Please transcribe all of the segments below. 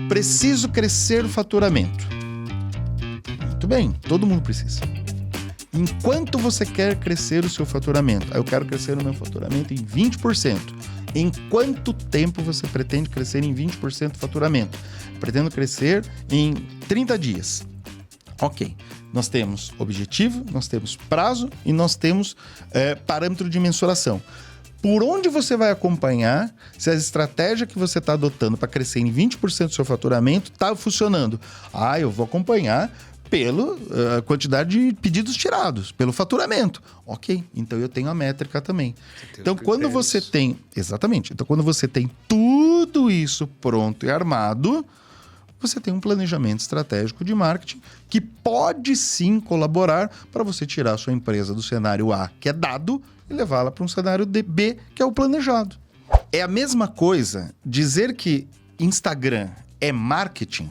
Preciso crescer o faturamento. Muito bem, todo mundo precisa. Enquanto você quer crescer o seu faturamento? Eu quero crescer o meu faturamento em 20%. Em quanto tempo você pretende crescer em 20% do faturamento? Pretendo crescer em 30 dias. Ok. Nós temos objetivo, nós temos prazo e nós temos parâmetro de mensuração. Por onde você vai acompanhar se a estratégia que você está adotando para crescer em 20% do seu faturamento está funcionando? Eu vou acompanhar pela quantidade de pedidos tirados, pelo faturamento. Ok, então eu tenho a métrica também. Então, quando você tem... Exatamente. Então, quando você tem tudo isso pronto e armado, você tem um planejamento estratégico de marketing que pode sim colaborar para você tirar a sua empresa do cenário A, que é dado, e levá-la para um cenário B, que é o planejado. É a mesma coisa dizer que Instagram é marketing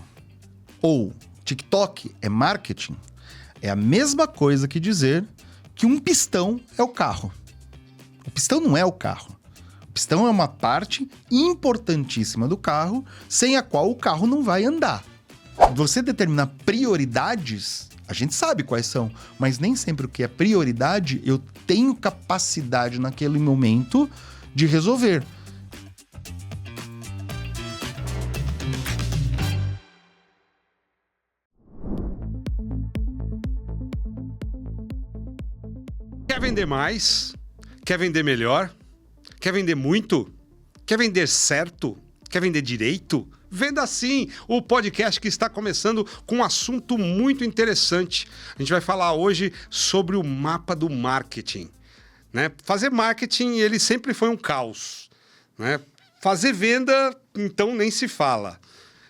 ou TikTok é marketing, é a mesma coisa que dizer que um pistão é o carro. O pistão não é o carro. O pistão é uma parte importantíssima do carro, sem a qual o carro não vai andar. Você determinar prioridades, a gente sabe quais são, mas nem sempre o que é prioridade eu tenho capacidade naquele momento de resolver. Quer vender mais? Quer vender melhor? Quer vender muito? Quer vender certo? Quer vender direito? Venda Sim, o podcast que está começando com um assunto muito interessante. A gente vai falar hoje sobre o mapa do marketing, né? Fazer marketing, ele sempre foi um caos, né? Fazer venda, então, nem se fala.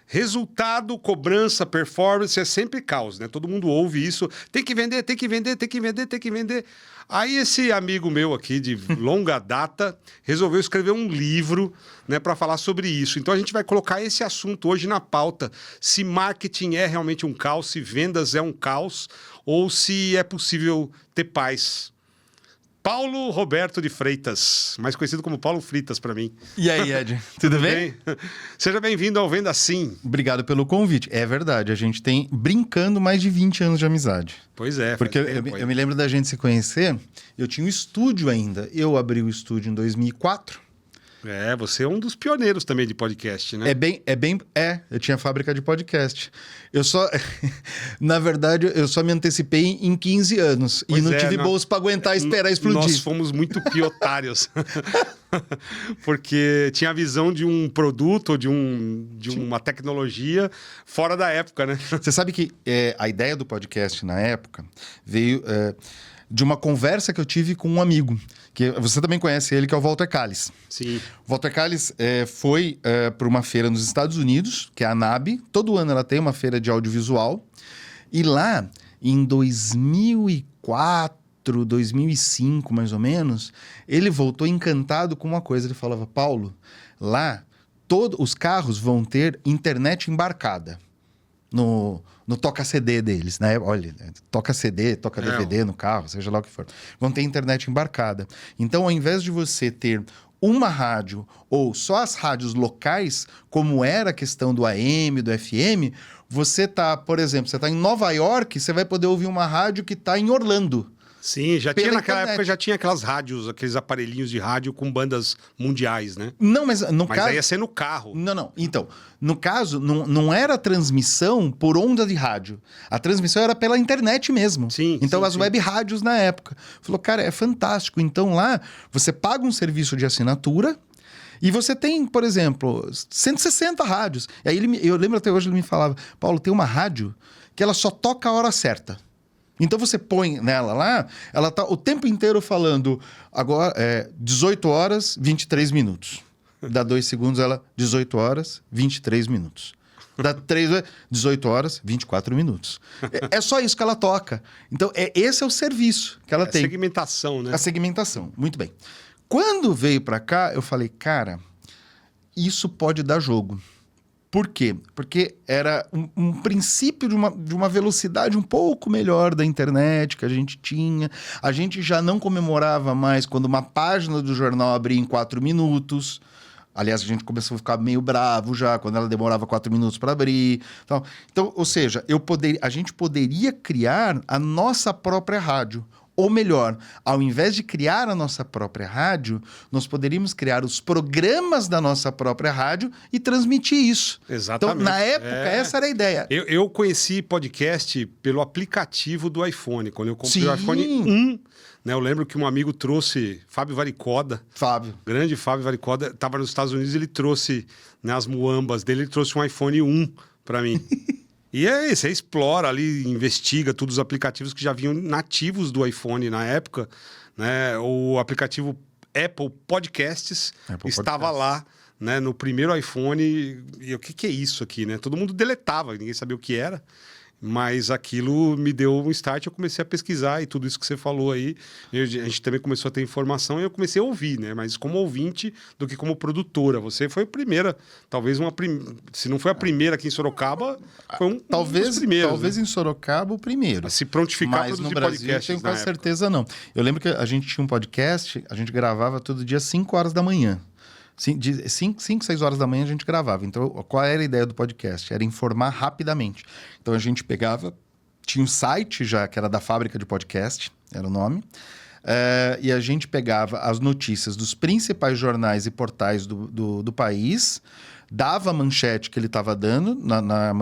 Resultado, cobrança, performance é sempre caos, né? Todo mundo ouve isso. Tem que vender, tem que vender, tem que vender, tem que vender. Aí esse amigo meu aqui de longa data resolveu escrever um livro, né, para falar sobre isso. Então a gente vai colocar esse assunto hoje na pauta. Se marketing é realmente um caos, se vendas é um caos ou se é possível ter paz. Paulo Roberto de Freitas, mais conhecido como Paulo Fritas para mim. E aí, Ed? Tudo bem? Seja bem-vindo ao Venda Sim. Obrigado pelo convite. É verdade, a gente tem, brincando, mais de 20 anos de amizade. Pois é. Porque eu me lembro da gente se conhecer, eu tinha um estúdio ainda. Eu abri o estúdio em 2004. Você é um dos pioneiros também de podcast, né? Eu tinha fábrica de podcast. Na verdade, eu só me antecipei em 15 anos. Pois e não tive bolsa para aguentar e esperar explodir. Nós fomos muito piotários. Porque tinha a visão de um produto ou de uma tecnologia fora da época, né? Você sabe que a ideia do podcast na época veio de uma conversa que eu tive com um amigo, que você também conhece ele, que é o Walter Calles. Sim. O Walter Calles foi para uma feira nos Estados Unidos, que é a NAB. Todo ano ela tem uma feira de audiovisual. E lá, em 2004, 2005, mais ou menos, ele voltou encantado com uma coisa. Ele falava, Paulo, lá os carros vão ter internet embarcada no toca-CD deles, né? Olha, toca CD, toca DVD no carro, seja lá o que for. Vão ter internet embarcada. Então, ao invés de você ter uma rádio ou só as rádios locais, como era a questão do AM, do FM, você tá, por exemplo, você tá em Nova York, você vai poder ouvir uma rádio que tá em Orlando. Sim, naquela época já tinha aquelas rádios, aqueles aparelhinhos de rádio com bandas mundiais, né? Não, mas no caso... Mas aí ia ser no carro. Não. Então, no caso, não era transmissão por onda de rádio. A transmissão era pela internet mesmo. Sim. Então, sim, as web rádios na época. Falou, cara, é fantástico. Então, lá, você paga um serviço de assinatura e você tem, por exemplo, 160 rádios. E aí, eu lembro até hoje, ele me falava, Paulo, tem uma rádio que ela só toca a hora certa. Então você põe nela lá, ela tá o tempo inteiro falando agora 18 horas, 23 minutos. Dá 2 segundos, ela 18 horas, 23 minutos. Dá 18 horas, 24 minutos. É só isso que ela toca. Então, esse é o serviço que ela tem. A segmentação, né? A segmentação, muito bem. Quando veio para cá, eu falei, cara, isso pode dar jogo. Por quê? Porque era um princípio de uma velocidade um pouco melhor da internet que a gente tinha. A gente já não comemorava mais quando uma página do jornal abria em 4 minutos. Aliás, a gente começou a ficar meio bravo já, quando ela demorava 4 minutos para abrir. Então, ou seja, a gente poderia criar a nossa própria rádio. Ou melhor, ao invés de criar a nossa própria rádio, nós poderíamos criar os programas da nossa própria rádio e transmitir isso. Exatamente. Então, na época, essa era a ideia. Eu conheci podcast pelo aplicativo do iPhone. Quando eu comprei Sim. o iPhone 1, né, eu lembro que um amigo trouxe, Fábio Varicoda. Grande Fábio Varicoda, estava nos Estados Unidos, ele trouxe, né, as muambas dele, ele trouxe um iPhone 1 para mim. E aí, você explora ali, investiga todos os aplicativos que já vinham nativos do iPhone na época, né? O aplicativo Apple Podcasts estava lá, né, no primeiro iPhone. E o que é isso aqui, né? Todo mundo deletava, ninguém sabia o que era. Mas aquilo me deu um start, eu comecei a pesquisar e tudo isso que você falou aí. A gente também começou a ter informação e eu comecei a ouvir, né? Mas como ouvinte do que como produtora. Você foi a primeira, talvez se não foi a primeira aqui em Sorocaba, foi um dos primeiros. Talvez, né? Em Sorocaba o primeiro. A se prontificar para produzir podcast. Mas no Brasil, tenho certeza não. Eu lembro que a gente tinha um podcast, a gente gravava todo dia 5 horas da manhã. 5, 6 horas da manhã a gente gravava. Então, qual era a ideia do podcast? Era informar rapidamente. Então, a gente pegava... Tinha um site já, que era da Fábrica de Podcast, era o nome. E a gente pegava as notícias dos principais jornais e portais do país, dava a manchete que ele estava dando na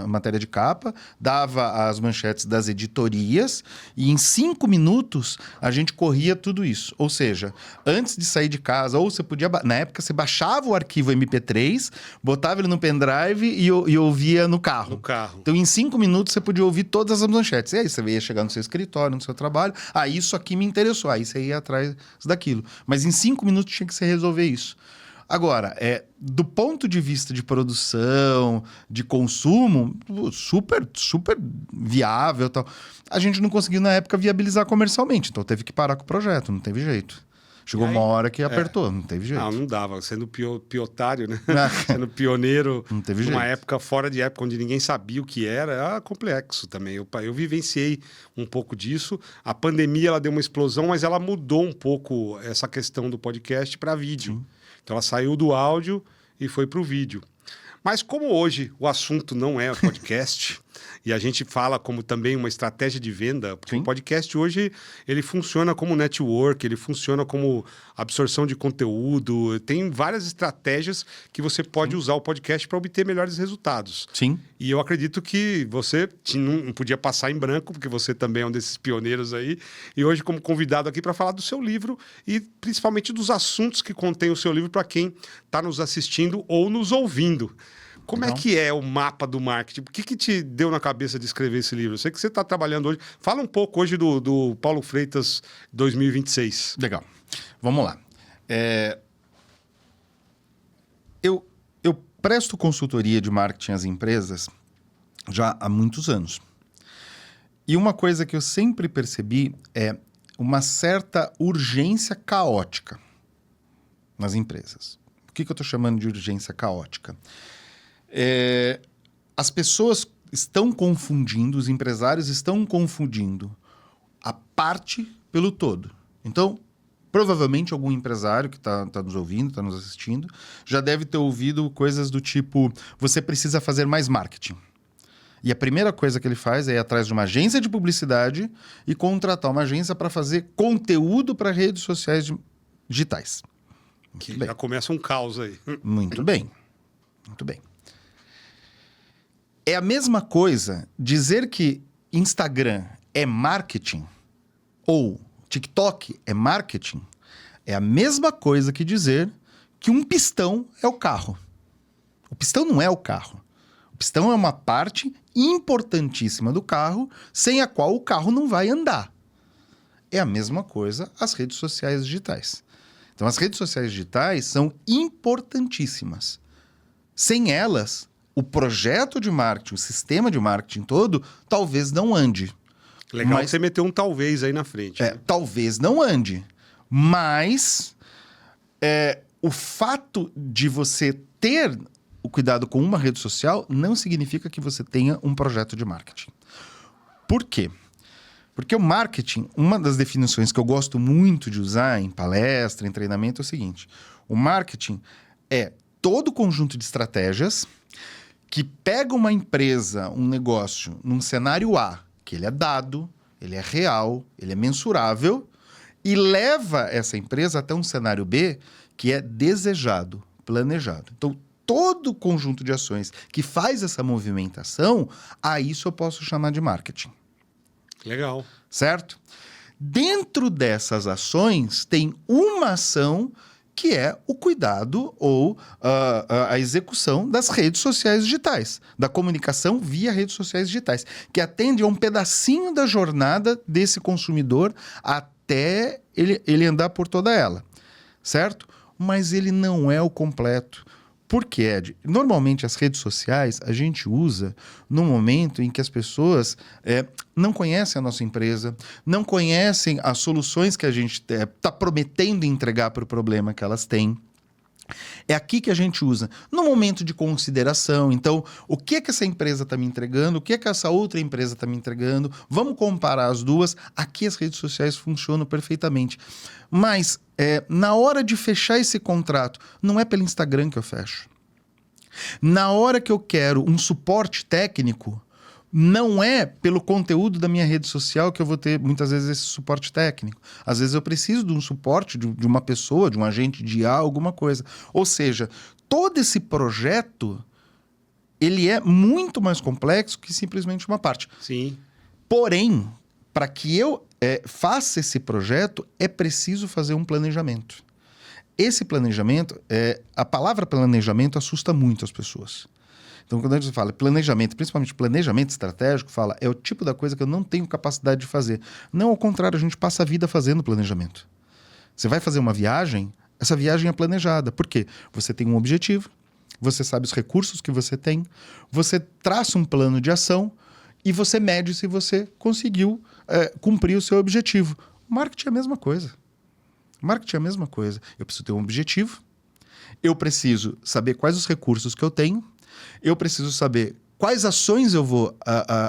matéria de capa, dava as manchetes das editorias e em 5 minutos a gente corria tudo isso. Ou seja, antes de sair de casa, ou você podia... Na época, você baixava o arquivo MP3, botava ele no pendrive e ouvia no carro. No carro. Então, em 5 minutos, você podia ouvir todas as manchetes. E aí, você ia chegar no seu escritório, no seu trabalho. Isso aqui me interessou. Aí, você ia atrás daquilo. Mas em 5 minutos, tinha que se resolver isso. Agora, do ponto de vista de produção, de consumo, super, super viável e tal. A gente não conseguiu, na época, viabilizar comercialmente. Então, teve que parar com o projeto, não teve jeito. Chegou uma hora que apertou, não teve jeito. Não dava. Sendo piotário, né? Sendo pioneiro não teve jeito. Numa época fora de época, onde ninguém sabia o que era complexo também. Eu vivenciei um pouco disso. A pandemia, ela deu uma explosão, mas ela mudou um pouco essa questão do podcast para vídeo. Sim. Então, ela saiu do áudio e foi para o vídeo. Mas como hoje o assunto não é podcast... E a gente fala como também uma estratégia de venda, porque o podcast hoje ele funciona como network, ele funciona como absorção de conteúdo, tem várias estratégias que você pode usar o podcast para obter melhores resultados. Sim. E eu acredito que você não podia passar em branco, porque você também é um desses pioneiros aí, e hoje como convidado aqui para falar do seu livro e principalmente dos assuntos que contém o seu livro para quem está nos assistindo ou nos ouvindo. Como é que é o mapa do marketing? O que te deu na cabeça de escrever esse livro? Eu sei que você está trabalhando hoje. Fala um pouco hoje do Paulo Freitas 2026. Legal. Vamos lá. Eu presto consultoria de marketing às empresas já há muitos anos. E uma coisa que eu sempre percebi é uma certa urgência caótica nas empresas. O que eu estou chamando de urgência caótica? As pessoas estão confundindo, os empresários estão confundindo a parte pelo todo. Então, provavelmente algum empresário que está nos ouvindo, está nos assistindo, já deve ter ouvido coisas do tipo, você precisa fazer mais marketing. E a primeira coisa que ele faz é ir atrás de uma agência de publicidade e contratar uma agência para fazer conteúdo para redes sociais digitais. Que já começa um caos aí. Muito bem. Muito bem. É a mesma coisa dizer que Instagram é marketing ou TikTok é marketing. É a mesma coisa que dizer que um pistão é o carro. O pistão não é o carro. O pistão é uma parte importantíssima do carro, sem a qual o carro não vai andar. É a mesma coisa as redes sociais digitais. Então, as redes sociais digitais são importantíssimas. Sem elas, o projeto de marketing, o sistema de marketing todo, talvez não ande. Legal que você meteu um talvez aí na frente. Né? Talvez não ande. Mas o fato de você ter o cuidado com uma rede social não significa que você tenha um projeto de marketing. Por quê? Porque o marketing, uma das definições que eu gosto muito de usar em palestra, em treinamento, é o seguinte. O marketing É todo conjunto de estratégias que pega uma empresa, um negócio, num cenário A, que ele é dado, ele é real, ele é mensurável, e leva essa empresa até um cenário B, que é desejado, planejado. Então, todo conjunto de ações que faz essa movimentação, a isso eu posso chamar de marketing. Legal. Certo? Dentro dessas ações, tem uma ação que é o cuidado ou a execução das redes sociais digitais, da comunicação via redes sociais digitais, que atende a um pedacinho da jornada desse consumidor até ele andar por toda ela, certo? Mas ele não é o completo. Por quê, Ed? Normalmente as redes sociais a gente usa no momento em que as pessoas não conhecem a nossa empresa, não conhecem as soluções que a gente está prometendo entregar para o problema que elas têm. É aqui que a gente usa, no momento de consideração. Então, o que essa empresa está me entregando, o que essa outra empresa está me entregando, vamos comparar as duas. Aqui as redes sociais funcionam perfeitamente. Mas, na hora de fechar esse contrato, não é pelo Instagram que eu fecho. Na hora que eu quero um suporte técnico, não é pelo conteúdo da minha rede social que eu vou ter, muitas vezes, esse suporte técnico. Às vezes eu preciso de um suporte de uma pessoa, de um agente de IA, alguma coisa. Ou seja, todo esse projeto, ele é muito mais complexo que simplesmente uma parte. Sim. Porém, para que eu faça esse projeto, é preciso fazer um planejamento. Esse planejamento, a palavra planejamento assusta muito as pessoas. Então, quando a gente fala planejamento, principalmente planejamento estratégico, fala, é o tipo da coisa que eu não tenho capacidade de fazer. Não, ao contrário, a gente passa a vida fazendo planejamento. Você vai fazer uma viagem, essa viagem é planejada. Por quê? Você tem um objetivo, você sabe os recursos que você tem, você traça um plano de ação e você mede se você conseguiu cumprir o seu objetivo. Marketing é a mesma coisa. Marketing é a mesma coisa. Eu preciso ter um objetivo, eu preciso saber quais os recursos que eu tenho, eu preciso saber quais ações eu vou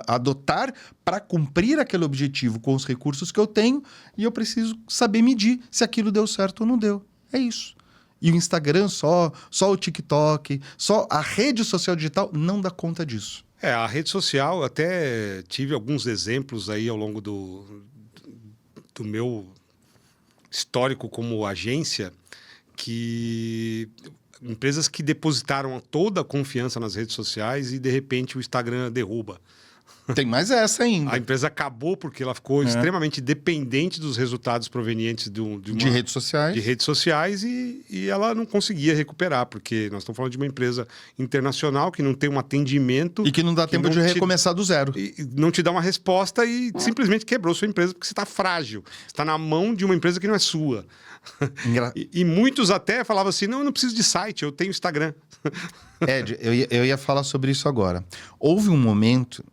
adotar para cumprir aquele objetivo com os recursos que eu tenho e eu preciso saber medir se aquilo deu certo ou não deu. É isso. E o Instagram só o TikTok, só a rede social digital não dá conta disso. A rede social, até tive alguns exemplos aí ao longo do meu histórico como agência, que empresas que depositaram toda a confiança nas redes sociais e, de repente, o Instagram derruba. Tem mais essa ainda. A empresa acabou porque ela ficou extremamente dependente dos resultados provenientes de redes sociais. De redes sociais e ela não conseguia recuperar, porque nós estamos falando de uma empresa internacional que não tem um atendimento... E que não dá tempo de recomeçar do zero. E não te dá uma resposta e simplesmente quebrou sua empresa porque você está frágil. Você está na mão de uma empresa que não é sua. E muitos até falavam assim, não preciso de site, eu tenho Instagram. Ed, eu ia falar sobre isso agora. Houve um momento,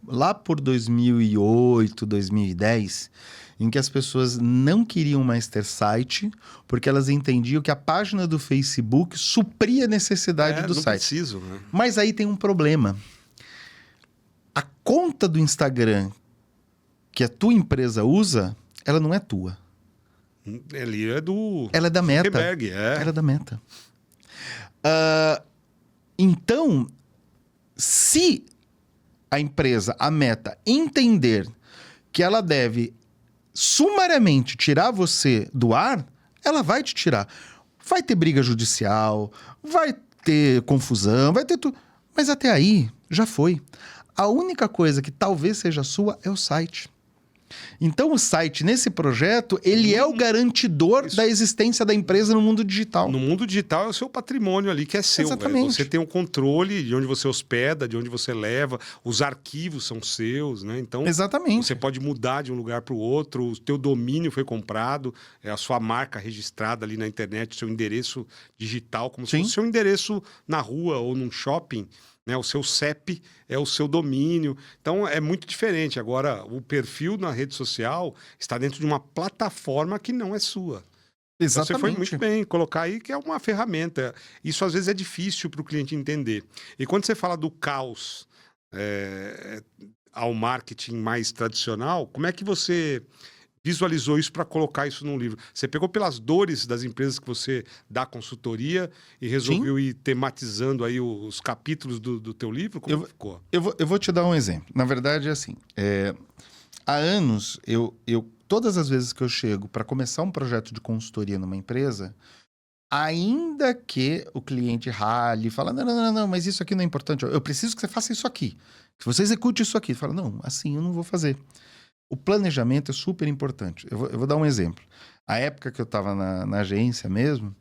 lá por 2008, 2010, em que as pessoas não queriam mais ter site, porque elas entendiam que a página do Facebook supria a necessidade do não site. Preciso, né? Mas aí tem um problema. A conta do Instagram que a tua empresa usa, ela não é tua. Ele é do... Ela é da Meta. Zuckerberg, Ela é da Meta. Então, se a empresa, a Meta, entender que ela deve sumariamente tirar você do ar, ela vai te tirar. Vai ter briga judicial, vai ter confusão, vai ter tudo. Mas até aí, já foi. A única coisa que talvez seja sua é o site. Então o site, nesse projeto, ele é o garantidor da existência da empresa no mundo digital. No mundo digital é o seu patrimônio ali que é seu. Exatamente. Você tem um controle de onde você hospeda, de onde você leva, os arquivos são seus, né? Então, exatamente. Você pode mudar de um lugar para o outro, o teu domínio foi comprado, é a sua marca registrada ali na internet, o seu endereço digital, como se fosse o seu endereço na rua ou num shopping. Né, o seu CEP é o seu domínio. Então, é muito diferente. Agora, o perfil na rede social está dentro de uma plataforma que não é sua. Exatamente. Então, você foi muito bem colocar aí que é uma ferramenta. Isso, às vezes, é difícil para o cliente entender. E quando você fala do caos ao marketing mais tradicional, como é que você visualizou isso para colocar isso num livro? Você pegou pelas dores das empresas que você dá consultoria e resolveu ir tematizando aí os capítulos do teu livro? Como ficou? Eu vou te dar um exemplo. Na verdade, é assim, há anos, todas as vezes que eu chego para começar um projeto de consultoria numa empresa, ainda que o cliente rale, fala, não, mas isso aqui não é importante, eu preciso que você faça isso aqui, que você execute isso aqui. Fala, não, assim eu não vou fazer. O planejamento é super importante. Eu vou dar um exemplo. A época que eu estava na agência mesmo,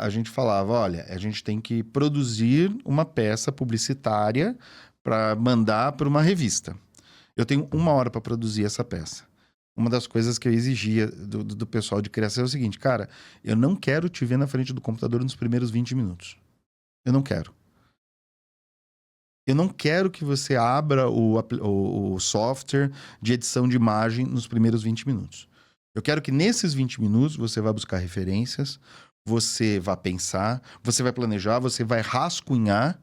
a gente falava, olha, a gente tem que produzir uma peça publicitária para mandar para uma revista. Eu tenho 1 hora para produzir essa peça. Uma das coisas que eu exigia do pessoal de criação é o seguinte, cara, eu não quero te ver na frente do computador nos primeiros 20 minutos. Eu não quero. Eu não quero que você abra o software de edição de imagem nos primeiros 20 minutos. Eu quero que nesses 20 minutos você vá buscar referências, você vá pensar, você vai planejar, você vai rascunhar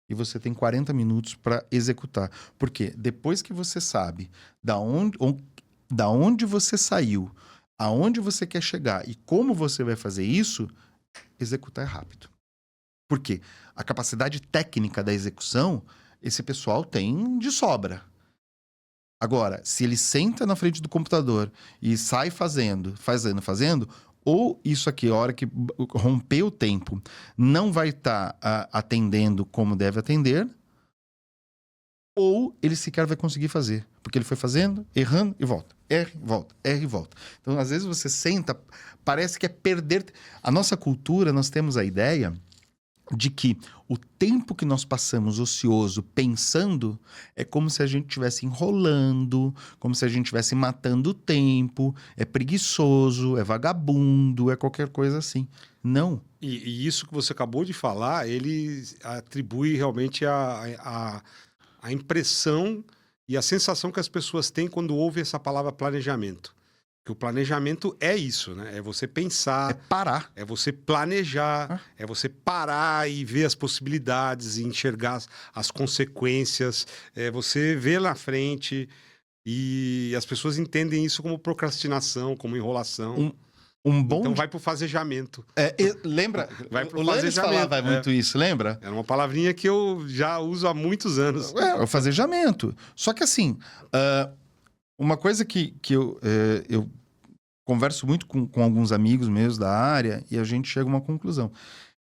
e você tem 40 minutos para executar. Porque depois que você sabe da onde você saiu, aonde você quer chegar e como você vai fazer isso, executar é rápido. Por quê? A capacidade técnica da execução, esse pessoal tem de sobra. Agora, se ele senta na frente do computador e sai fazendo, ou isso aqui, a hora que romper o tempo, não vai estar atendendo como deve atender, ou ele sequer vai conseguir fazer. Porque ele foi fazendo, errando e volta. Erra e volta, erra e volta. Então, às vezes você senta, parece que é perder... A nossa cultura, nós temos a ideia de que o tempo que nós passamos ocioso pensando é como se a gente estivesse enrolando, como se a gente estivesse matando o tempo, é preguiçoso, é vagabundo, é qualquer coisa assim. Não. E isso que você acabou de falar, ele atribui realmente a impressão e a sensação que as pessoas têm quando ouvem essa palavra planejamento. Que o planejamento é isso, né? É você pensar... É parar. É você planejar, é você parar e ver as possibilidades e enxergar as consequências, é você ver na frente e as pessoas entendem isso como procrastinação, como enrolação. Então vai pro fazejamento. Lembra? Vai pro o Lannis fazejamento. falava muito isso, lembra? Era uma palavrinha que eu já uso há muitos anos. O fazejamento. Só que assim, uma coisa que eu converso muito com alguns amigos meus da área e a gente chega a uma conclusão.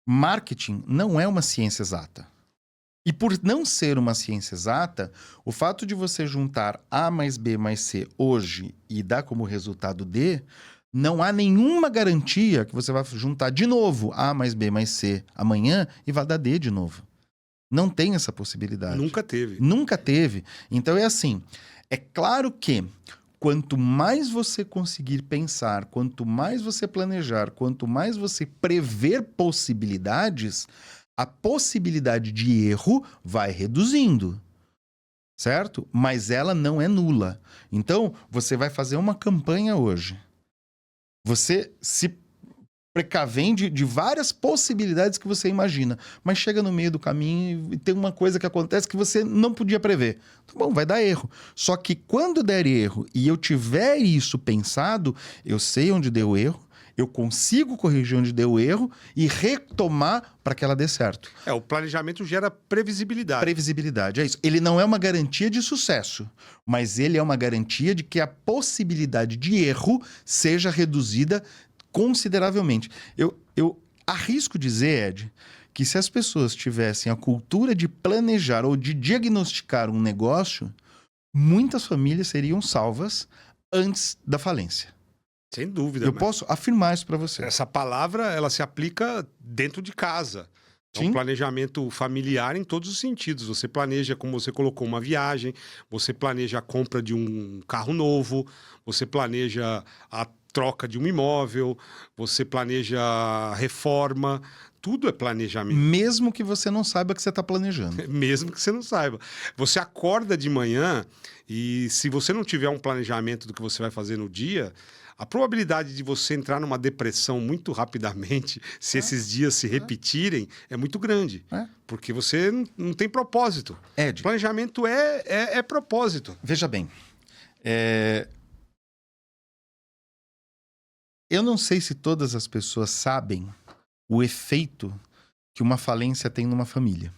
Marketing não é uma ciência exata. E por não ser uma ciência exata, o fato de você juntar A mais B mais C hoje e dar como resultado D, não há nenhuma garantia que você vai juntar de novo A mais B mais C amanhã e vai dar D de novo. Não tem essa possibilidade. Nunca teve. Nunca teve. Então é assim, é claro que quanto mais você conseguir pensar, quanto mais você planejar, quanto mais você prever possibilidades, a possibilidade de erro vai reduzindo, certo? Mas ela não é nula. Então, você vai fazer uma campanha hoje. Você se precavém de várias possibilidades que você imagina, mas chega no meio do caminho e tem uma coisa que acontece que você não podia prever. Tá bom, vai dar erro. Só que quando der erro e eu tiver isso pensado, eu sei onde deu erro, eu consigo corrigir onde deu erro e retomar para que ela dê certo. O planejamento gera previsibilidade. Previsibilidade, é isso. Ele não é uma garantia de sucesso, mas ele é uma garantia de que a possibilidade de erro seja reduzida consideravelmente. Eu arrisco dizer, Ed, que se as pessoas tivessem a cultura de planejar ou de diagnosticar um negócio, muitas famílias seriam salvas antes da falência. Sem dúvida. Eu posso afirmar isso para você. Essa palavra, ela se aplica dentro de casa. É um planejamento familiar em todos os sentidos. Você planeja, como você colocou, uma viagem, você planeja a compra de um carro novo, você planeja a troca de um imóvel, você planeja a reforma, tudo é planejamento. Mesmo que você não saiba que você está planejando. Mesmo que você não saiba. Você acorda de manhã e se você não tiver um planejamento do que você vai fazer no dia, a probabilidade de você entrar numa depressão muito rapidamente, se esses dias se repetirem, é muito grande. Porque você não tem propósito. Ed, planejamento é propósito. Veja bem, Eu não sei se todas as pessoas sabem o efeito que uma falência tem numa família.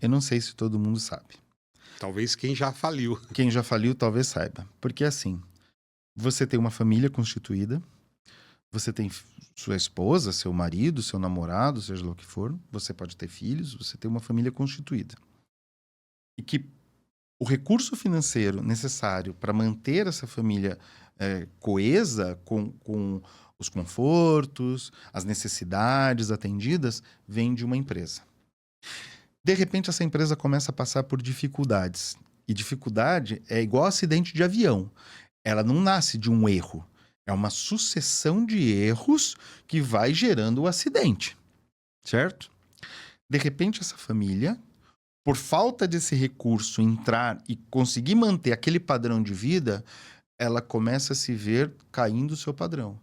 Eu não sei se todo mundo sabe. Talvez quem já faliu. Quem já faliu talvez saiba. Porque assim, você tem uma família constituída, você tem sua esposa, seu marido, seu namorado, seja lá o que for, você pode ter filhos, você tem uma família constituída. E que o recurso financeiro necessário para manter essa família coesa, com os confortos, as necessidades atendidas, vem de uma empresa. De repente, essa empresa começa a passar por dificuldades. E dificuldade é igual acidente de avião. Ela não nasce de um erro. É uma sucessão de erros que vai gerando o acidente. Certo? De repente, essa família, por falta desse recurso entrar e conseguir manter aquele padrão de vida, ela começa a se ver caindo o seu padrão.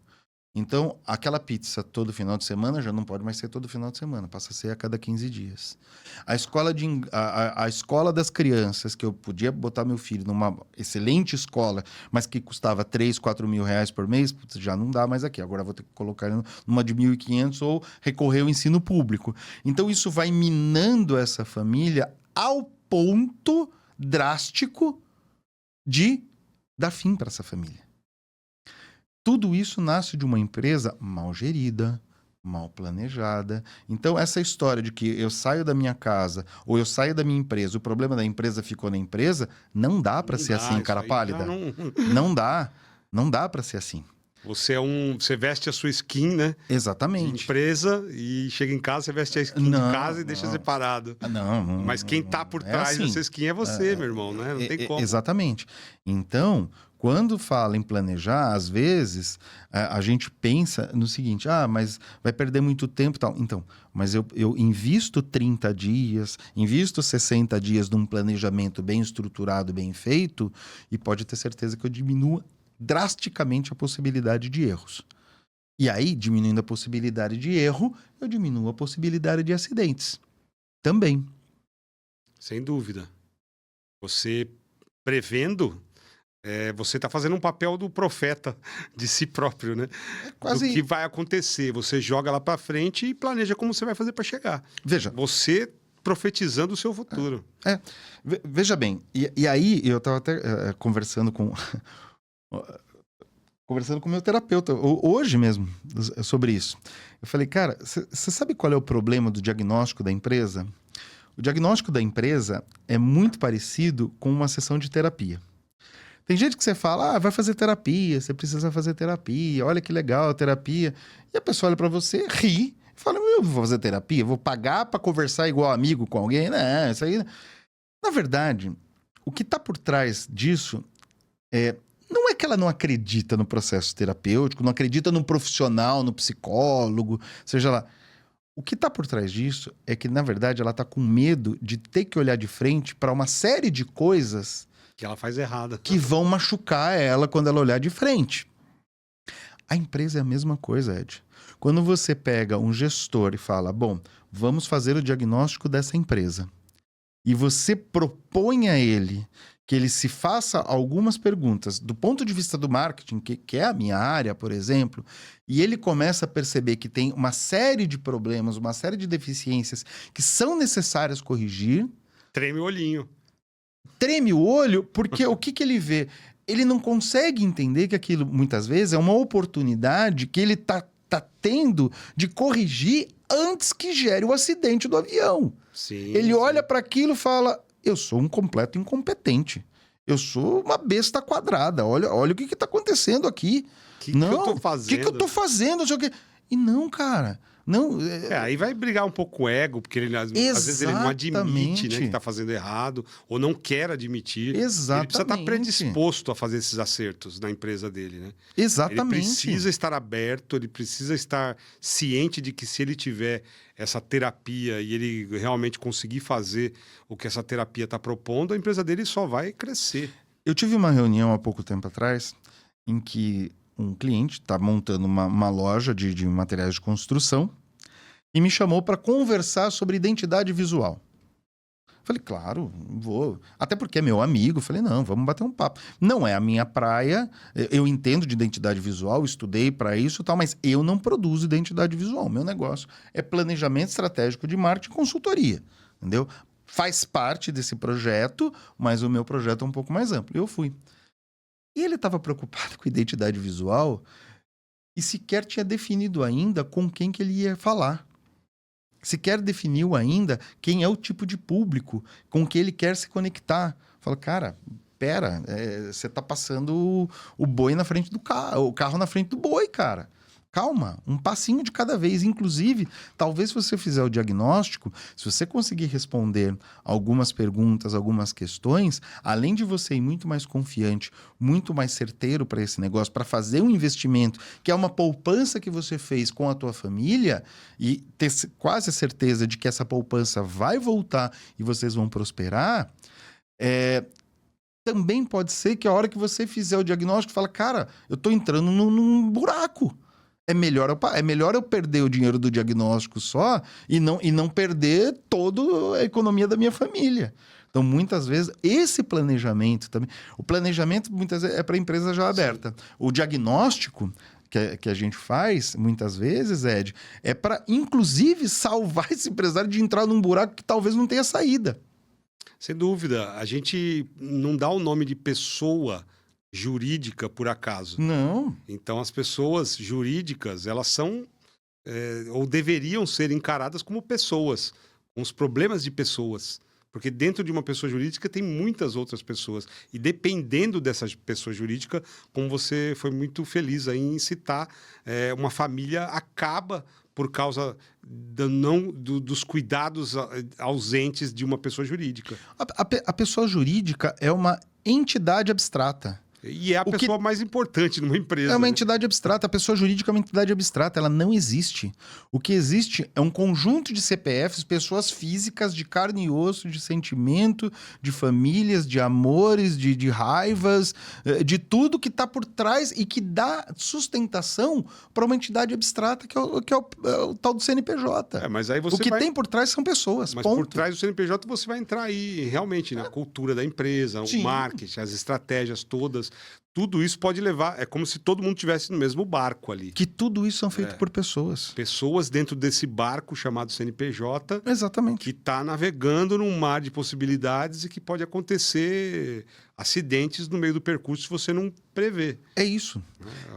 Então, aquela pizza todo final de semana já não pode mais ser todo final de semana, passa a ser a cada 15 dias. A escola das crianças, que eu podia botar meu filho numa excelente escola, mas que custava 3, 4 mil reais por mês, já não dá mais aqui. Agora vou ter que colocar numa de 1.500 ou recorrer ao ensino público. Então, isso vai minando essa família ao ponto drástico de dar fim para essa família. Tudo isso nasce de uma empresa mal gerida, mal planejada. Então, essa história de que eu saio da minha casa ou eu saio da minha empresa, o problema da empresa ficou na empresa, não dá para ser assim, cara pálida. Não dá. Não dá para ser assim. Você veste a sua skin, né? Exatamente. De empresa e chega em casa, você veste a skin de casa e deixa separado. Não. Mas quem tá por trás assim. dessa skin é você, meu irmão, né? Não tem como. Exatamente. Então, quando fala em planejar, às vezes a gente pensa no seguinte: mas vai perder muito tempo e tal. Então, mas eu invisto 30 dias, invisto 60 dias num planejamento bem estruturado, bem feito, e pode ter certeza que eu diminua drasticamente a possibilidade de erros. E aí, diminuindo a possibilidade de erro, eu diminuo a possibilidade de acidentes. Também. Sem dúvida. Você prevendo, você está fazendo um papel do profeta de si próprio, né? Quase... Do que vai acontecer. Você joga lá para frente e planeja como você vai fazer para chegar. Veja. Você profetizando o seu futuro. Veja bem. E aí, eu estava até conversando com o meu terapeuta, hoje mesmo, sobre isso. Eu falei, cara, você sabe qual é o problema do diagnóstico da empresa? O diagnóstico da empresa é muito parecido com uma sessão de terapia. Tem gente que você fala, vai fazer terapia, você precisa fazer terapia, olha que legal a terapia. E a pessoa olha pra você, ri, e fala, eu vou fazer terapia? Vou pagar pra conversar igual amigo com alguém? Não, isso aí... Na verdade, o que tá por trás disso não é que ela não acredita no processo terapêutico, não acredita no profissional, no psicólogo, seja lá. O que está por trás disso é que, na verdade, ela está com medo de ter que olhar de frente para uma série de coisas que ela faz errada, que vão machucar ela quando ela olhar de frente. A empresa é a mesma coisa, Ed. Quando você pega um gestor e fala, bom, vamos fazer o diagnóstico dessa empresa, e você propõe a ele que ele se faça algumas perguntas do ponto de vista do marketing, que é a minha área, por exemplo, e ele começa a perceber que tem uma série de problemas, uma série de deficiências que são necessárias corrigir. Treme o olhinho. Treme o olho, porque o que ele vê? Ele não consegue entender que aquilo, muitas vezes, é uma oportunidade que ele tá tendo de corrigir antes que gere o acidente do avião. Sim, ele olha para aquilo e fala... Eu sou um completo incompetente. Eu sou uma besta quadrada. Olha o que está acontecendo aqui. O que eu tô fazendo? O que eu tô fazendo? E não, cara. Não, aí vai brigar um pouco com o ego, porque ele, às vezes ele não admite, né, que está fazendo errado, ou não quer admitir. Exatamente. Ele precisa estar predisposto a fazer esses acertos na empresa dele, né? Exatamente. Ele precisa estar aberto, ele precisa estar ciente de que se ele tiver essa terapia e ele realmente conseguir fazer o que essa terapia está propondo, a empresa dele só vai crescer. Eu tive uma reunião há pouco tempo atrás em que um cliente está montando uma loja de materiais de construção e me chamou para conversar sobre identidade visual. Falei, claro, vou. Até porque é meu amigo. Falei, não, vamos bater um papo. Não é a minha praia. Eu entendo de identidade visual, estudei para isso e tal, mas eu não produzo identidade visual. Meu negócio é planejamento estratégico de marketing e consultoria. Entendeu? Faz parte desse projeto, mas o meu projeto é um pouco mais amplo. Eu fui. E ele estava preocupado com identidade visual e sequer tinha definido ainda com quem que ele ia falar. Sequer definiu ainda quem é o tipo de público com que ele quer se conectar. Fala, cara, pera, você tá passando o boi na frente do carro, o carro na frente do boi, cara. Calma, um passinho de cada vez. Inclusive, talvez se você fizer o diagnóstico, se você conseguir responder algumas perguntas, algumas questões, além de você ir muito mais confiante, muito mais certeiro para esse negócio, para fazer um investimento, que é uma poupança que você fez com a tua família, e ter quase a certeza de que essa poupança vai voltar e vocês vão prosperar, também pode ser que a hora que você fizer o diagnóstico, fala, cara, eu estou entrando num buraco. É melhor eu perder o dinheiro do diagnóstico só e não perder toda a economia da minha família. Então, muitas vezes, esse planejamento também... O planejamento, muitas vezes, é para a empresa já aberta. Sim. O diagnóstico que a gente faz, muitas vezes, Ed, é para, inclusive, salvar esse empresário de entrar num buraco que talvez não tenha saída. Sem dúvida. A gente não dá o nome de pessoa jurídica por acaso. Não. Então, as pessoas jurídicas, elas são ou deveriam ser encaradas como pessoas, com os problemas de pessoas. Porque dentro de uma pessoa jurídica tem muitas outras pessoas. E dependendo dessa pessoa jurídica, como você foi muito feliz aí em citar, uma família acaba por causa dos cuidados ausentes de uma pessoa jurídica. A pessoa jurídica é uma entidade abstrata. E é a pessoa mais importante numa empresa. É uma entidade abstrata. A pessoa jurídica é uma entidade abstrata. Ela não existe. O que existe é um conjunto de CPFs, pessoas físicas de carne e osso, de sentimento, de famílias, de amores, de raivas, de tudo que está por trás e que dá sustentação para uma entidade abstrata que é o tal do CNPJ. Mas aí você o que tem por trás são pessoas. Mas ponto. Por trás do CNPJ você vai entrar aí realmente na cultura da empresa, Sim. O marketing, as estratégias todas. Tudo isso pode levar... É como se todo mundo estivesse no mesmo barco ali. Que tudo isso são feitos por pessoas. Pessoas dentro desse barco chamado CNPJ. Exatamente. Que está navegando num mar de possibilidades e que pode acontecer acidentes no meio do percurso se você não prevê. É isso.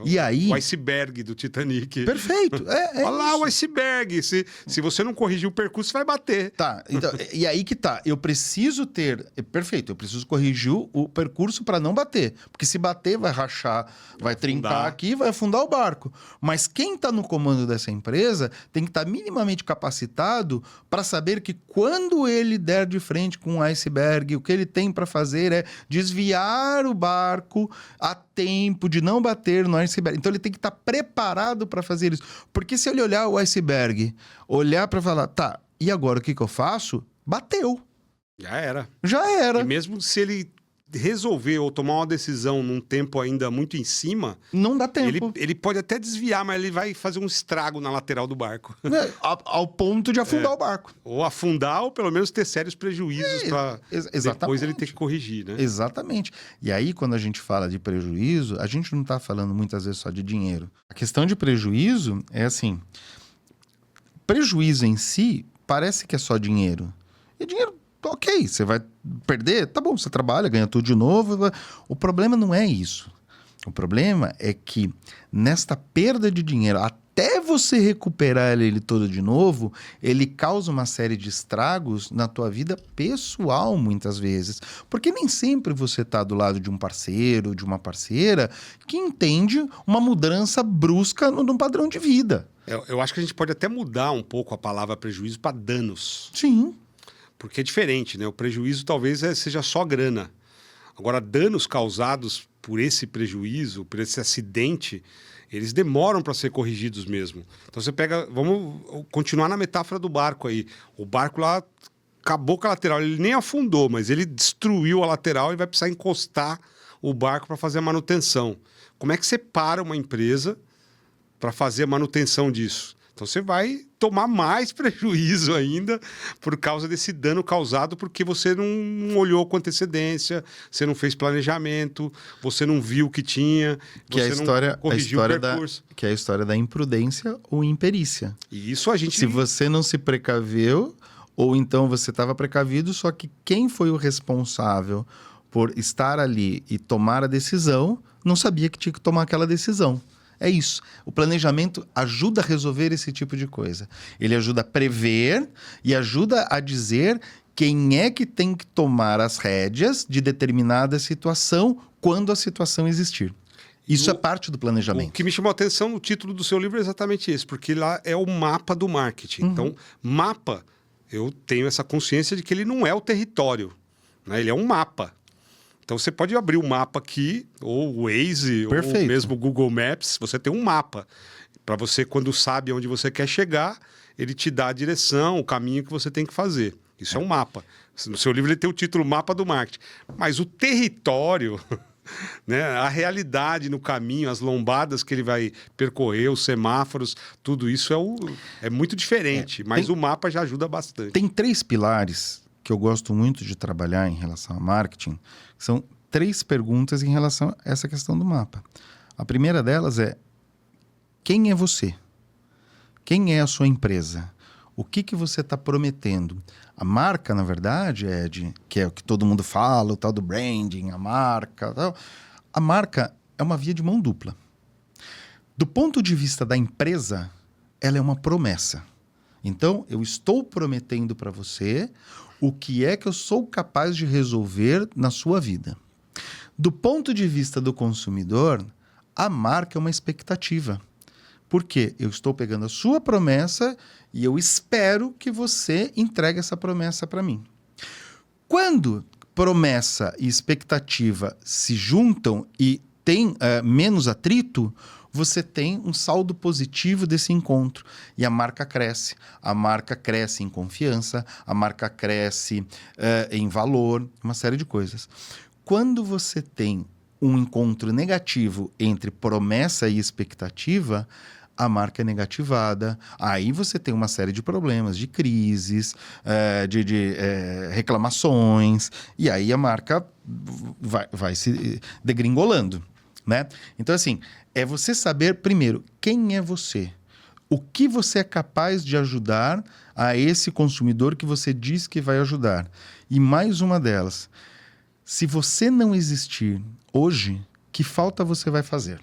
E aí... O iceberg do Titanic. Perfeito. Olha lá o iceberg. Se você não corrigir o percurso, você vai bater. Tá. Então, e aí que tá. Eu preciso ter... Perfeito. Eu preciso corrigir o percurso para não bater. Porque se bater, vai rachar, vai trincar aqui, vai afundar o barco. Mas quem está no comando dessa empresa tem que estar minimamente capacitado para saber que quando ele der de frente com um iceberg, o que ele tem para fazer é desviar o barco a tempo de não bater no iceberg. Então ele tem que estar preparado para fazer isso. Porque se ele olhar o iceberg, olhar para falar, tá, e agora o que eu faço? Bateu. Já era. Já era. E mesmo se ele resolver ou tomar uma decisão num tempo ainda muito em cima... Não dá tempo. Ele pode até desviar, mas ele vai fazer um estrago na lateral do barco. Ao ponto de afundar o barco. Ou afundar, ou pelo menos ter sérios prejuízos para depois ele ter que corrigir, né? Exatamente. E aí, quando a gente fala de prejuízo, a gente não está falando muitas vezes só de dinheiro. A questão de prejuízo é assim... Prejuízo em si parece que é só dinheiro. E dinheiro... Ok, você vai perder? Tá bom, você trabalha, ganha tudo de novo. O problema não é isso. O problema é que nesta perda de dinheiro, até você recuperar ele todo de novo, ele causa uma série de estragos na tua vida pessoal, muitas vezes. Porque nem sempre você está do lado de um parceiro, de uma parceira, que entende uma mudança brusca no padrão de vida. Eu acho que a gente pode até mudar um pouco a palavra prejuízo para danos. Sim. Porque é diferente, né? O prejuízo talvez seja só grana. Agora, danos causados por esse prejuízo, por esse acidente, eles demoram para ser corrigidos mesmo. Então você pega... Vamos continuar na metáfora do barco aí. O barco lá acabou com a lateral. Ele nem afundou, mas ele destruiu a lateral e vai precisar encostar o barco para fazer a manutenção. Como é que você para uma empresa para fazer a manutenção disso? Então você vai tomar mais prejuízo ainda por causa desse dano causado porque você não olhou com antecedência, você não fez planejamento, você não viu o que tinha, Que você é a história, não corrigiu o percurso. que é a história da imprudência ou imperícia. E isso a gente... Se você não se precaveu, ou então você estava precavido, só que quem foi o responsável por estar ali e tomar a decisão, não sabia que tinha que tomar aquela decisão. É isso. O planejamento ajuda a resolver esse tipo de coisa. Ele ajuda a prever e ajuda a dizer quem é que tem que tomar as rédeas de determinada situação quando a situação existir. Isso é parte do planejamento. O que me chamou a atenção no título do seu livro é exatamente esse, porque lá é o mapa do marketing. Então, mapa, eu tenho essa consciência de que ele não é o território, né? Ele é um mapa. Então, você pode abrir o mapa aqui, ou o Waze, Perfeito. ou mesmo o Google Maps, você tem um mapa. Para você, quando sabe onde você quer chegar, ele te dá a direção, o caminho que você tem que fazer. Isso é um mapa. No seu livro ele tem o título Mapa do Marketing. Mas o território, né, a realidade no caminho, as lombadas que ele vai percorrer, os semáforos, tudo isso é muito diferente. Mas o mapa já ajuda bastante. Tem 3 pilares que eu gosto muito de trabalhar em relação a marketing. São 3 perguntas em relação a essa questão do mapa. A primeira delas é: quem é você? Quem é a sua empresa? O que você está prometendo? A marca, na verdade, Ed, que é o que todo mundo fala, o tal do branding, a marca, tal. A marca é uma via de mão dupla. Do ponto de vista da empresa, ela é uma promessa. Então, eu estou prometendo para você o que é que eu sou capaz de resolver na sua vida. Do ponto de vista do consumidor, a marca é uma expectativa. Por quê? Eu estou pegando a sua promessa e eu espero que você entregue essa promessa para mim. Quando promessa e expectativa se juntam e tem menos atrito, você tem um saldo positivo desse encontro. E a marca cresce. A marca cresce em confiança, a marca cresce em valor, uma série de coisas. Quando você tem um encontro negativo entre promessa e expectativa, a marca é negativada. Aí você tem uma série de problemas, de crises, de reclamações, e aí a marca vai se degringolando, né? Então, assim, é você saber, primeiro, quem é você? O que você é capaz de ajudar a esse consumidor que você diz que vai ajudar? E mais uma delas, se você não existir hoje, que falta você vai fazer?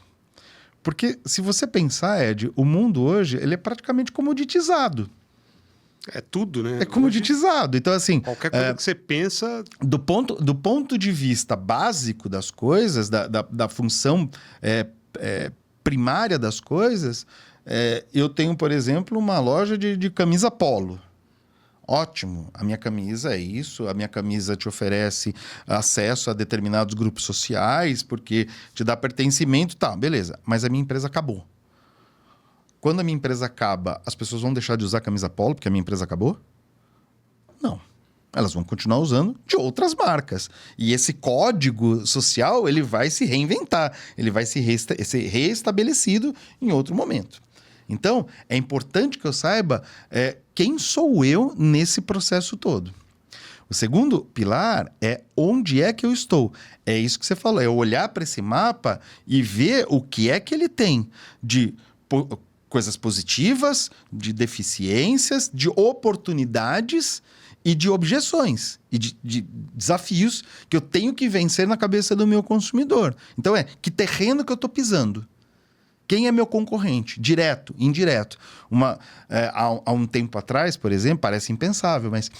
Porque se você pensar, Ed, o mundo hoje ele é praticamente comoditizado. É tudo, né? É comoditizado. Então, assim... Qualquer coisa que você pensa... Do ponto de vista básico das coisas, da função primária das coisas, eu tenho, por exemplo, uma loja de camisa polo. Ótimo, a minha camisa é isso, a minha camisa te oferece acesso a determinados grupos sociais, porque te dá pertencimento, tá, beleza, mas a minha empresa acabou. Quando a minha empresa acaba, as pessoas vão deixar de usar camisa polo porque a minha empresa acabou? Não. Elas vão continuar usando de outras marcas. E esse código social, ele vai se reinventar, ele vai ser reestabelecido em outro momento. Então, é importante que eu saiba quem sou eu nesse processo todo. O segundo pilar é onde é que eu estou. É isso que você falou, é olhar para esse mapa e ver o que é que ele tem de coisas positivas, de deficiências, de oportunidades e de objeções e de desafios que eu tenho que vencer na cabeça do meu consumidor. Então, que terreno que eu estou pisando? Quem é meu concorrente? Direto, indireto. Há um tempo atrás, por exemplo, parece impensável, mas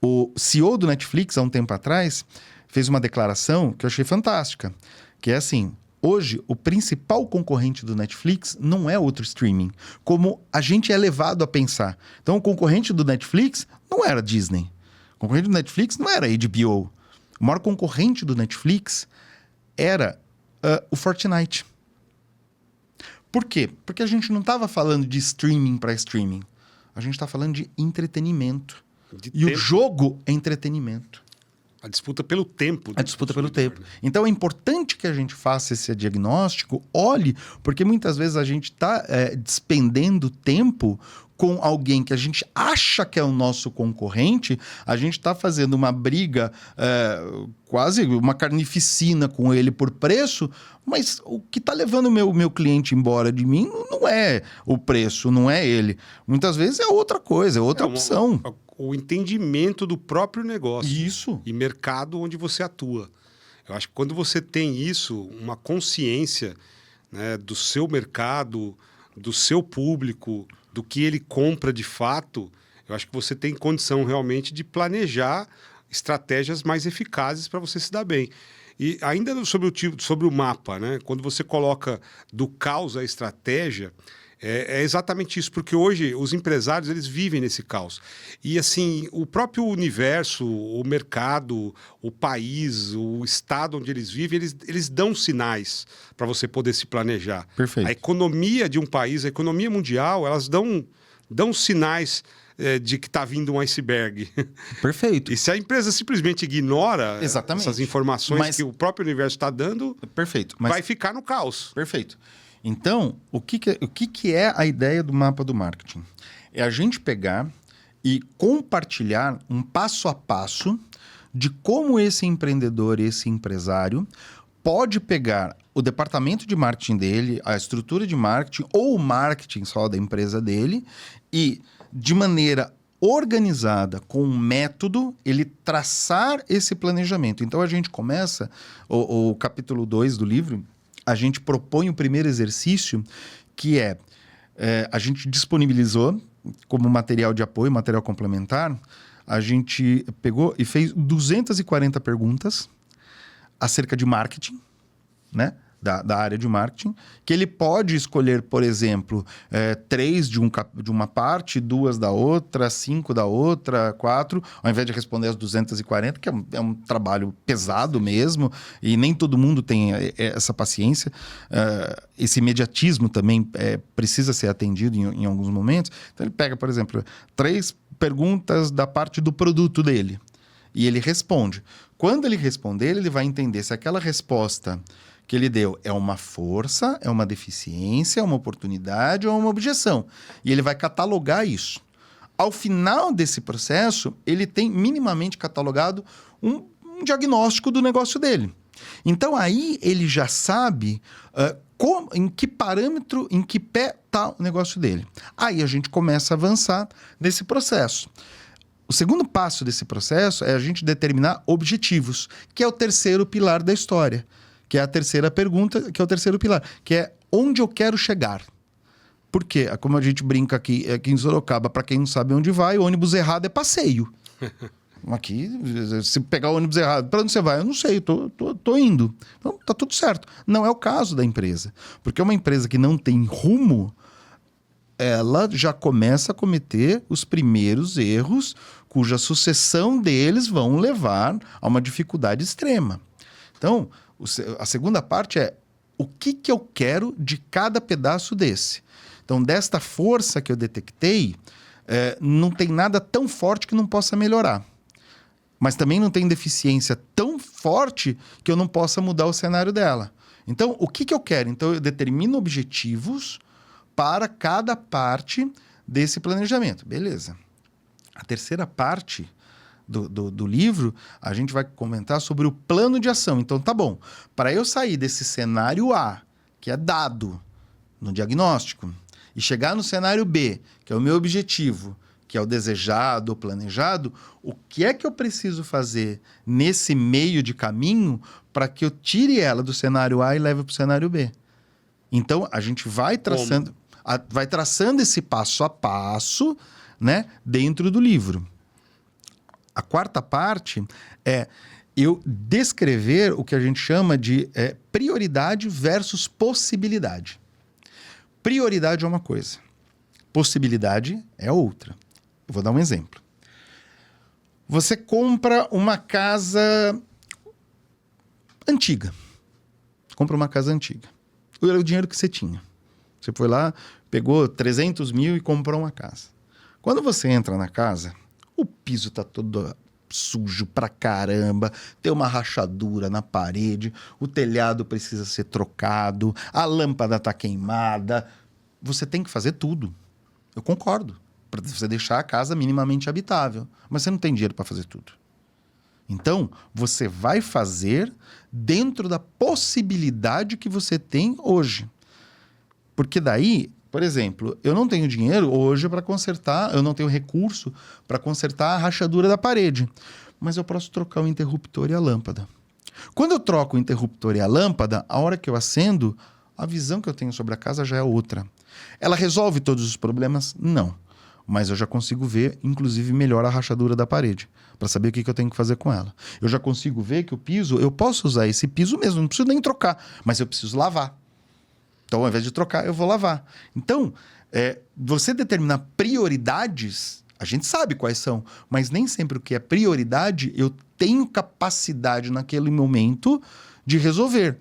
o CEO do Netflix, há um tempo atrás, fez uma declaração que eu achei fantástica, que é assim: hoje, o principal concorrente do Netflix não é outro streaming, como a gente é levado a pensar. Então, o concorrente do Netflix não era Disney. O concorrente do Netflix não era HBO. O maior concorrente do Netflix era o Fortnite. Por quê? Porque a gente não estava falando de streaming para streaming. A gente está falando de entretenimento. E o jogo é entretenimento. A disputa pelo tempo. A disputa pelo tempo. Né? Então é importante que a gente faça esse diagnóstico, olhe, porque muitas vezes a gente está despendendo tempo com alguém que a gente acha que é o nosso concorrente, a gente está fazendo uma briga, quase uma carnificina com ele por preço, mas o que está levando o meu cliente embora de mim não é o preço, não é ele. Muitas vezes é outra coisa, é outra opção. O entendimento do próprio negócio. Isso. E mercado onde você atua. Eu acho que quando você tem isso, uma consciência, né, do seu mercado, do seu público, do que ele compra de fato, eu acho que você tem condição realmente de planejar estratégias mais eficazes para você se dar bem. E ainda sobre o mapa, né? Quando você coloca do caos à estratégia, é exatamente isso, porque hoje os empresários eles vivem nesse caos. E assim, o próprio universo, o mercado, o país, o estado onde eles vivem, eles dão sinais para você poder se planejar. Perfeito. A economia de um país, a economia mundial, elas dão sinais de que está vindo um iceberg. Perfeito. E se a empresa simplesmente ignora essas informações que o próprio universo está dando, perfeito. Vai ficar no caos. Perfeito. Então, o que é a ideia do mapa do marketing? É a gente pegar e compartilhar um passo a passo de como esse empreendedor, esse empresário, pode pegar o departamento de marketing dele, a estrutura de marketing ou o marketing só da empresa dele e, de maneira organizada, com um método, ele traçar esse planejamento. Então, a gente começa, o capítulo 2 do livro, a gente propõe o primeiro exercício, que a gente disponibilizou como material de apoio, material complementar, a gente pegou e fez 240 perguntas acerca de marketing, né? Da área de marketing, que ele pode escolher, por exemplo, 3 de uma parte, 2 da outra, 5 da outra, 4, ao invés de responder as 240, que é um trabalho pesado mesmo, e nem todo mundo tem essa paciência. Esse imediatismo também precisa ser atendido em alguns momentos. Então, ele pega, por exemplo, 3 perguntas da parte do produto dele, e ele responde. Quando ele responder, ele vai entender se aquela resposta que ele deu é uma força, é uma deficiência, é uma oportunidade ou é uma objeção. E ele vai catalogar isso. Ao final desse processo, ele tem minimamente catalogado um diagnóstico do negócio dele. Então, aí ele já sabe em que parâmetro, em que pé está o negócio dele. Aí a gente começa a avançar nesse processo. O segundo passo desse processo é a gente determinar objetivos, que é o terceiro pilar da história. Que é a terceira pergunta, que é o terceiro pilar, que é onde eu quero chegar. Por quê? Como a gente brinca aqui em Sorocaba, para quem não sabe onde vai, o ônibus errado é passeio. Aqui, se pegar o ônibus errado, para onde você vai? Eu não sei, tô indo. Então, tá tudo certo. Não é o caso da empresa. Porque uma empresa que não tem rumo, ela já começa a cometer os primeiros erros, cuja sucessão deles vão levar a uma dificuldade extrema. Então, a segunda parte é o que eu quero de cada pedaço desse. Então, desta força que eu detectei, não tem nada tão forte que não possa melhorar. Mas também não tem deficiência tão forte que eu não possa mudar o cenário dela. Então, o que eu quero? Então, eu determino objetivos para cada parte desse planejamento. Beleza. A terceira parte do livro, a gente vai comentar sobre o plano de ação. Então, tá bom. Para eu sair desse cenário A, que é dado no diagnóstico, e chegar no cenário B, que é o meu objetivo, que é o desejado, o planejado, o que é que eu preciso fazer nesse meio de caminho para que eu tire ela do cenário A e leve para o cenário B? Então, a gente vai traçando, vai traçando esse passo a passo, né, dentro do livro. A quarta parte é eu descrever o que a gente chama de prioridade versus possibilidade. Prioridade é uma coisa, possibilidade é outra. Eu vou dar um exemplo. Você compra uma casa antiga. Compra uma casa antiga. Era o dinheiro que você tinha. Você foi lá, pegou 300 mil e comprou uma casa. Quando você entra na casa, o piso está todo sujo pra caramba, tem uma rachadura na parede, o telhado precisa ser trocado, a lâmpada tá queimada. Você tem que fazer tudo. Eu concordo. Para você deixar a casa minimamente habitável. Mas você não tem dinheiro para fazer tudo. Então, você vai fazer dentro da possibilidade que você tem hoje. Porque daí, por exemplo, eu não tenho dinheiro hoje para consertar, eu não tenho recurso para consertar a rachadura da parede. Mas eu posso trocar o interruptor e a lâmpada. Quando eu troco o interruptor e a lâmpada, a hora que eu acendo, a visão que eu tenho sobre a casa já é outra. Ela resolve todos os problemas? Não. Mas eu já consigo ver, inclusive, melhor a rachadura da parede, para saber o que eu tenho que fazer com ela. Eu já consigo ver que o piso, eu posso usar esse piso mesmo, não preciso nem trocar, mas eu preciso lavar. Então, ao invés de trocar, eu vou lavar. Então, você determinar prioridades, a gente sabe quais são, mas nem sempre o que é prioridade, eu tenho capacidade naquele momento de resolver.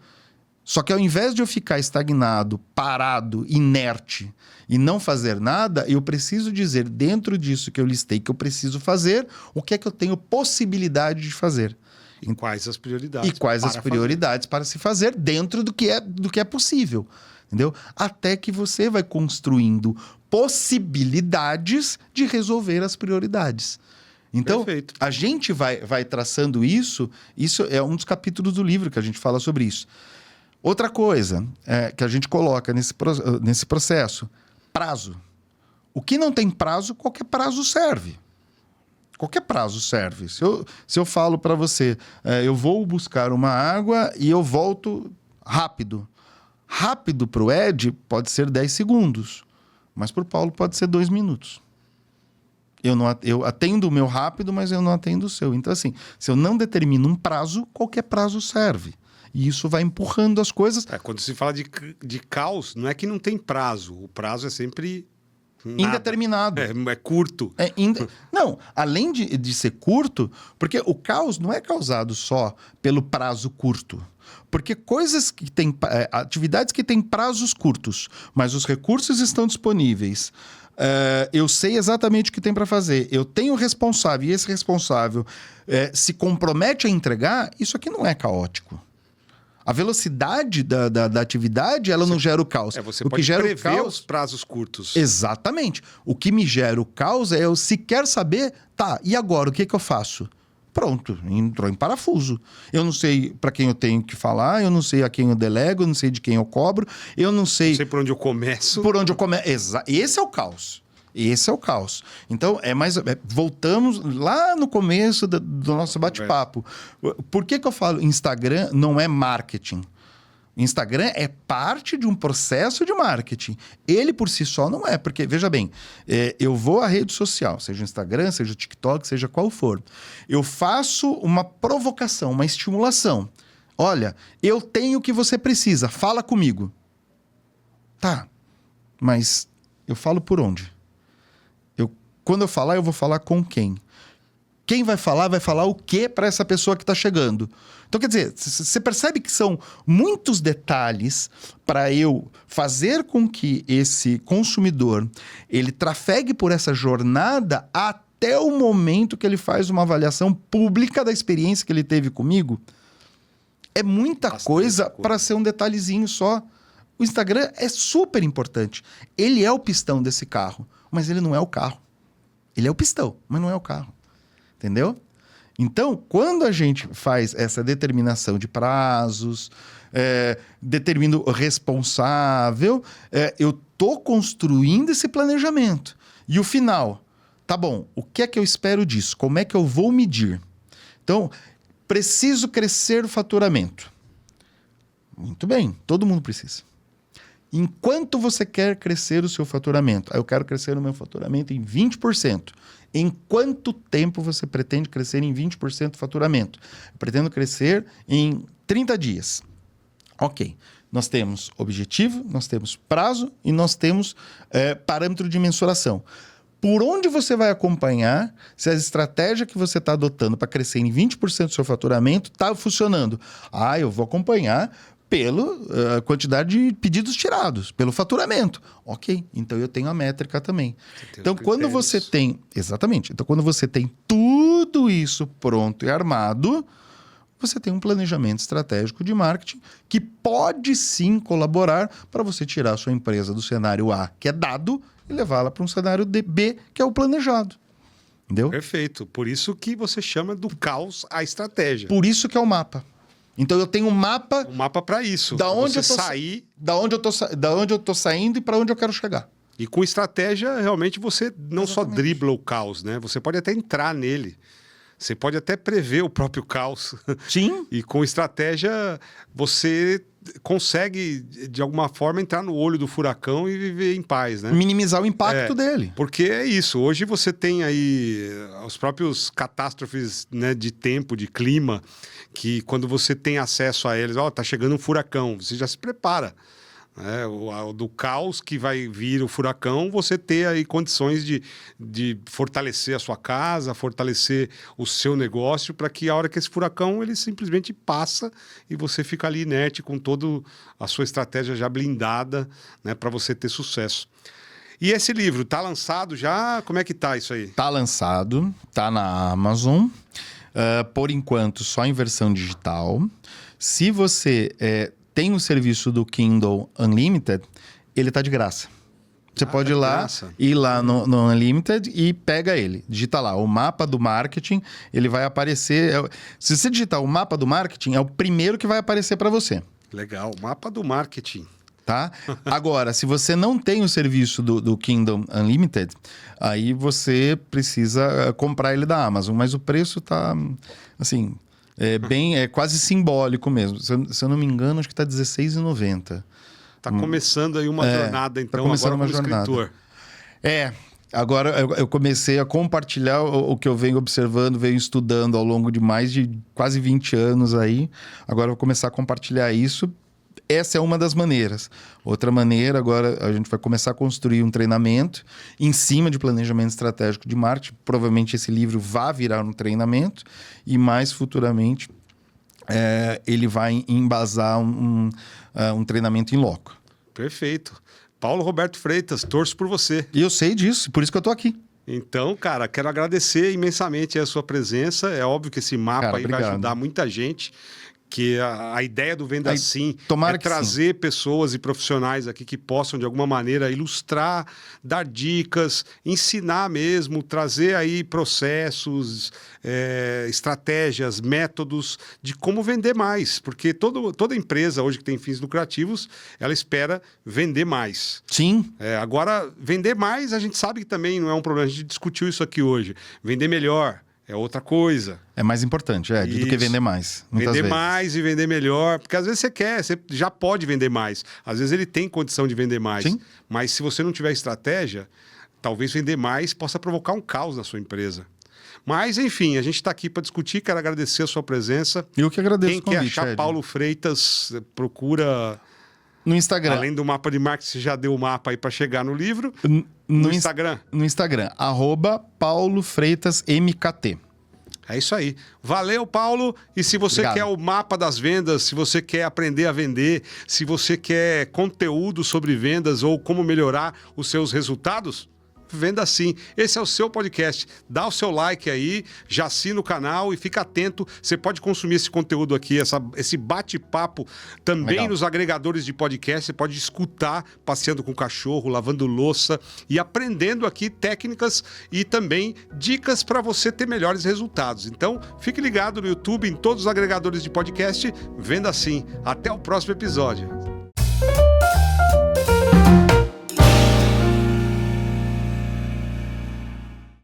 Só que ao invés de eu ficar estagnado, parado, inerte e não fazer nada, eu preciso dizer dentro disso que eu listei que eu preciso fazer, o que é que eu tenho possibilidade de fazer. E quais as prioridades. E quais as prioridades para se fazer dentro do que é possível. Entendeu? Até que você vai construindo possibilidades de resolver as prioridades. Então, perfeito. A gente vai traçando isso é um dos capítulos do livro que a gente fala sobre isso. Outra coisa que a gente coloca nesse processo, prazo. O que não tem prazo, qualquer prazo serve. Qualquer prazo serve. Se eu falo para você, eu vou buscar uma água e eu volto rápido. Rápido para o Ed pode ser 10 segundos, mas para o Paulo pode ser 2 minutos. Eu atendo o meu rápido, mas eu não atendo o seu. Então, assim, se eu não determino um prazo, qualquer prazo serve. E isso vai empurrando as coisas. Quando se fala de caos, não é que não tem prazo. O prazo é sempre nada. Indeterminado. É curto. Não, além de ser curto, porque o caos não é causado só pelo prazo curto. Porque atividades que têm prazos curtos, mas os recursos estão disponíveis. Eu sei exatamente o que tem para fazer. Eu tenho responsável e esse responsável se compromete a entregar, isso aqui não é caótico. A velocidade da atividade, ela não gera o caos. Você o pode que gera prever o caos, os prazos curtos. Exatamente. O que me gera o caos é eu sequer saber, e agora, o que eu faço? Pronto, entrou em parafuso. Eu não sei para quem eu tenho que falar, eu não sei a quem eu delego, eu não sei de quem eu cobro, eu não sei... Não sei por onde eu começo. Esse é o caos. Esse é o caos. Então, voltamos lá no começo do nosso bate-papo. Por que eu falo Instagram não é marketing? Instagram é parte de um processo de marketing. Ele por si só não é. Porque, veja bem, eu vou à rede social, seja o Instagram, seja o TikTok, seja qual for. Eu faço uma provocação, uma estimulação. Olha, eu tenho o que você precisa, fala comigo. Tá, mas eu falo por onde? Quando eu falar, eu vou falar com quem? Quem vai falar o quê para essa pessoa que está chegando? Então, quer dizer, você percebe que são muitos detalhes para eu fazer com que esse consumidor ele trafegue por essa jornada até o momento que ele faz uma avaliação pública da experiência que ele teve comigo. É muita coisa para ser um detalhezinho só. O Instagram é super importante. Ele é o pistão desse carro, mas ele não é o carro. Ele é o pistão, mas não é o carro. Entendeu? Então, quando a gente faz essa determinação de prazos, determino o responsável, eu estou construindo esse planejamento. E o final, tá bom, o que é que eu espero disso? Como é que eu vou medir? Então, preciso crescer o faturamento. Muito bem, todo mundo precisa. Enquanto você quer crescer o seu faturamento, eu quero crescer o meu faturamento em 20%. Em quanto tempo você pretende crescer em 20% do faturamento? Eu pretendo crescer em 30 dias. Ok. Nós temos objetivo, nós temos prazo e nós temos parâmetro de mensuração. Por onde você vai acompanhar se a estratégia que você está adotando para crescer em 20% do seu faturamento está funcionando? Eu vou acompanhar pela quantidade de pedidos tirados, pelo faturamento. Ok, então eu tenho a métrica também. Então, quando você tem... Exatamente. Então, quando você tem tudo isso pronto e armado, você tem um planejamento estratégico de marketing que pode sim colaborar para você tirar a sua empresa do cenário A, que é dado, e levá-la para um cenário B, que é o planejado. Entendeu? Perfeito. Por isso que você chama do caos a estratégia. Por isso que é o mapa. Então eu tenho um mapa... Um mapa para isso. Da onde você eu tô sair... Da onde eu tô saindo e para onde eu quero chegar. E com estratégia, realmente, você não só Exatamente. dribla o caos, né? Você pode até entrar nele. Você pode até prever o próprio caos. Sim. E com estratégia, você consegue, de alguma forma, entrar no olho do furacão e viver em paz, né? Minimizar o impacto dele. Porque é isso. Hoje você tem aí os próprios catástrofes, né, de tempo, de clima, que quando você tem acesso a eles, tá chegando um furacão, você já se prepara. Do caos que vai vir o furacão, você ter aí condições de fortalecer a sua casa, fortalecer o seu negócio, para que a hora que esse furacão ele simplesmente passa e você fica ali inerte com toda a sua estratégia já blindada, né, para você ter sucesso. E esse livro, tá lançado já? Como é que tá isso aí? Tá lançado, tá na Amazon. Por enquanto, só em versão digital. Se você... tem o serviço do Kindle Unlimited, ele tá de graça. Você pode ir lá no Unlimited e pega ele. Digita lá, o mapa do marketing, ele vai aparecer... Se você digitar o mapa do marketing, é o primeiro que vai aparecer para você. Legal, mapa do marketing. Tá? Agora, se você não tem o serviço do Kindle Unlimited, aí você precisa comprar ele da Amazon. Mas o preço tá, assim... É quase simbólico mesmo. Se eu não me engano, acho que está R$16,90. Tá começando aí uma jornada, então, tá começando agora uma como jornada. escritor. Agora eu comecei a compartilhar o que eu venho observando, venho estudando ao longo de mais de quase 20 anos aí. Agora eu vou começar a compartilhar isso. Essa é uma das maneiras. Outra maneira, agora a gente vai começar a construir um treinamento em cima de planejamento estratégico de marketing. Provavelmente esse livro vai virar um treinamento e mais futuramente ele vai embasar um treinamento em loco. Perfeito. Paulo Roberto Freitas, torço por você. E eu sei disso, por isso que eu tô aqui. Então, cara, quero agradecer imensamente a sua presença. É óbvio que esse mapa aí vai ajudar muita gente. Que a ideia do Venda Sim é trazer pessoas e profissionais aqui que possam, de alguma maneira, ilustrar, dar dicas, ensinar mesmo, trazer aí processos, estratégias, métodos de como vender mais. Porque toda empresa hoje que tem fins lucrativos, ela espera vender mais. Sim. Agora, vender mais, a gente sabe que também não é um problema. A gente discutiu isso aqui hoje. Vender melhor é outra coisa. É mais importante, do que vender mais. Vender mais e vender melhor. Porque às vezes você já pode vender mais. Às vezes ele tem condição de vender mais. Sim. Mas se você não tiver estratégia, talvez vender mais possa provocar um caos na sua empresa. Mas, enfim, a gente está aqui para discutir. Quero agradecer a sua presença. Eu que agradeço Quem o convite, quer achar Ed. Paulo Freitas, procura... No Instagram. Além do mapa de marketing, você já deu o mapa aí para chegar no livro. No Instagram? No Instagram, @PauloFreitasMKT. É isso aí. Valeu, Paulo. E se você quer o mapa das vendas, se você quer aprender a vender, se você quer conteúdo sobre vendas ou como melhorar os seus resultados, Venda Sim. Esse é o seu podcast. Dá o seu like aí, já assina o canal e fica atento. Você pode consumir esse conteúdo aqui, esse bate-papo também nos agregadores de podcast. Você pode escutar passeando com o cachorro, lavando louça e aprendendo aqui técnicas e também dicas para você ter melhores resultados. Então, fique ligado no YouTube, em todos os agregadores de podcast. Venda Sim. Até o próximo episódio.